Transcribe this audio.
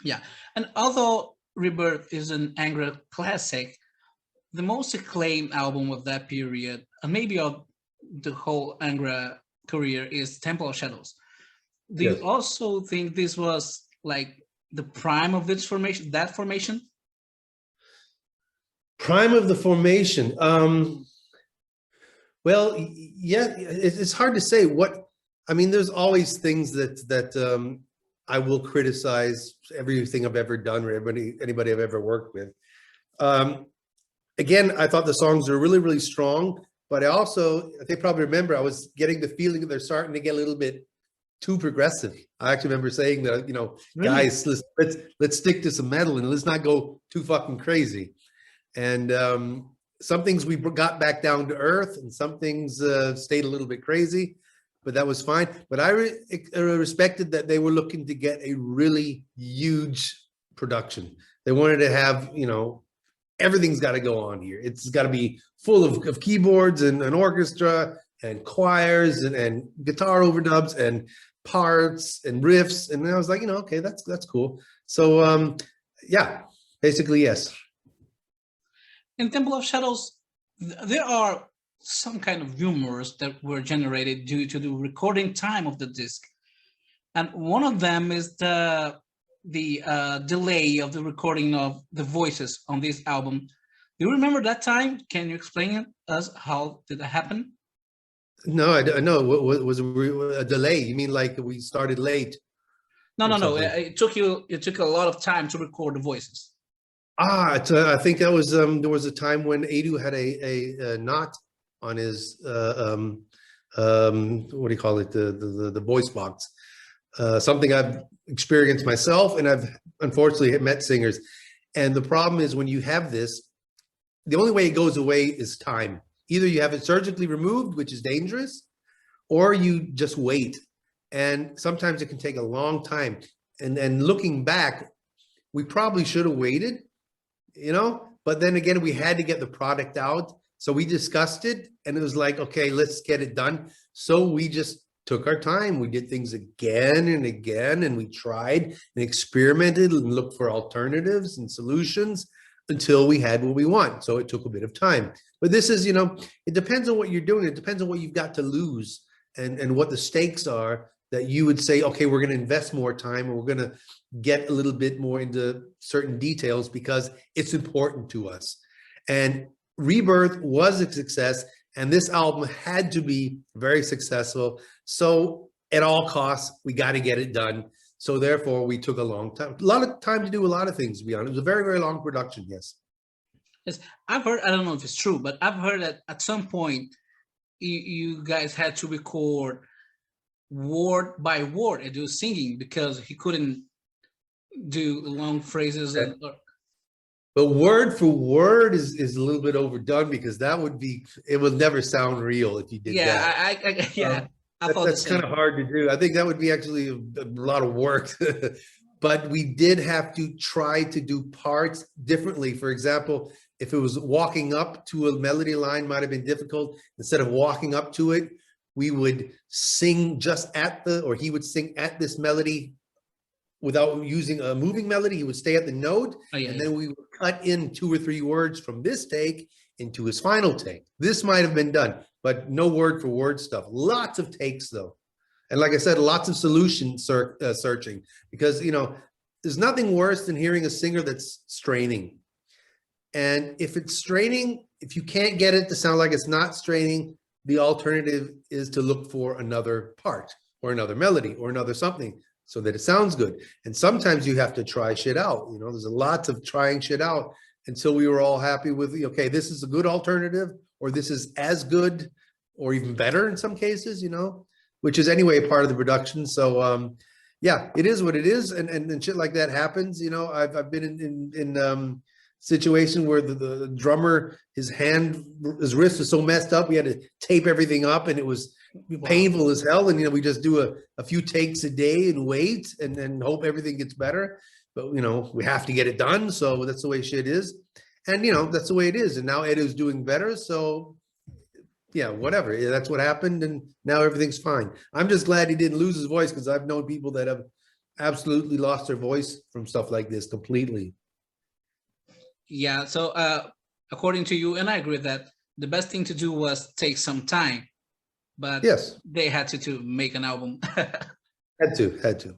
Yeah, and although Rebirth is an Angra classic, the most acclaimed album of that period, and maybe of the whole Angra career, is Temple of Shadows. Do you Yes. also think this was like the prime of this formation, that formation? Prime of the formation. Well, yeah, it's hard to say what, I mean, there's always things that I will criticize everything I've ever done or anybody I've ever worked with. Um, Again, I thought the songs were really, really strong, but I think probably remember, I was getting the feeling that they're starting to get a little bit too progressive. I actually remember saying that, Really? guys, let's stick to some metal and let's not go too fucking crazy. And some things we got back down to earth, and some things stayed a little bit crazy, but that was fine. But I respected that they were looking to get a really huge production. They wanted to have, everything's got to go on here. It's got to be full of keyboards and an orchestra and choirs and guitar overdubs and parts and riffs. And I was like, okay, that's cool. So yeah, basically, yes. In Temple of Shadows, there are some kind of rumors that were generated due to the recording time of the disc, and one of them is the delay of the recording of the voices on this album. Do you remember that time? Can you explain it us? How did that happen? No, I know. What was a delay? You mean like we started late No, or no, no. something? It took a lot of time to record the voices. I think that was there was a time when Edu had a knot on his what do you call it, the voice box. Something I've experienced myself, and I've unfortunately met singers. And the problem is when you have this, the only way it goes away is time. Either you have it surgically removed, which is dangerous, or you just wait. And sometimes it can take a long time. And looking back, we probably should have waited, but then again, we had to get the product out. So we discussed it and it was like, okay, let's get it done. So we just took our time. We did things again and again, and we tried and experimented and looked for alternatives and solutions until we had what we want. So it took a bit of time. But this is, it depends on what you're doing. It depends on what you've got to lose and what the stakes are, that you would say, okay, we're going to invest more time, or we're going to get a little bit more into certain details because it's important to us. And Rebirth was a success, and this album had to be very successful. So at all costs, we got to get it done. So therefore, we took a long time, a lot of time to do a lot of things, to be honest. It was a very, very long production, yes. Yes, I've heard, I don't know if it's true, but I've heard that at some point you guys had to record word by word and do singing because he couldn't do long phrases. But word for word is a little bit overdone, because it would never sound real if you did that. That's kind of hard to do. I think that would be actually a lot of work. But we did have to try to do parts differently. For example, if it was walking up to a melody line, might have been difficult. Instead of walking up to it, we would sing or he would sing at this melody without using a moving melody. He would stay at the note, then we would cut in 2 or 3 words from this take into his final take. This might have been done, but no word for word stuff. Lots of takes though. And like I said, lots of solution searching, because, there's nothing worse than hearing a singer that's straining. And if it's straining, if you can't get it to sound like it's not straining, the alternative is to look for another part or another melody or another something so that it sounds good. And sometimes you have to try shit out. There's a lot of trying shit out until we were all happy with, okay, this is a good alternative, or this is as good or even better in some cases, which is anyway part of the production. So yeah, it is what it is. And shit like that happens. I've been in situation where the drummer, his wrist was so messed up, we had to tape everything up, and it was painful as hell. And we just do a few takes a day and wait and then hope everything gets better. But we have to get it done. So that's the way shit is. And that's the way it is. And now Edu's doing better. So yeah, whatever. That's what happened, and now everything's fine. I'm just glad he didn't lose his voice, because I've known people that have absolutely lost their voice from stuff like this completely. Yeah. So according to you, and I agree that the best thing to do was take some time, but yes, they had to make an album. had to.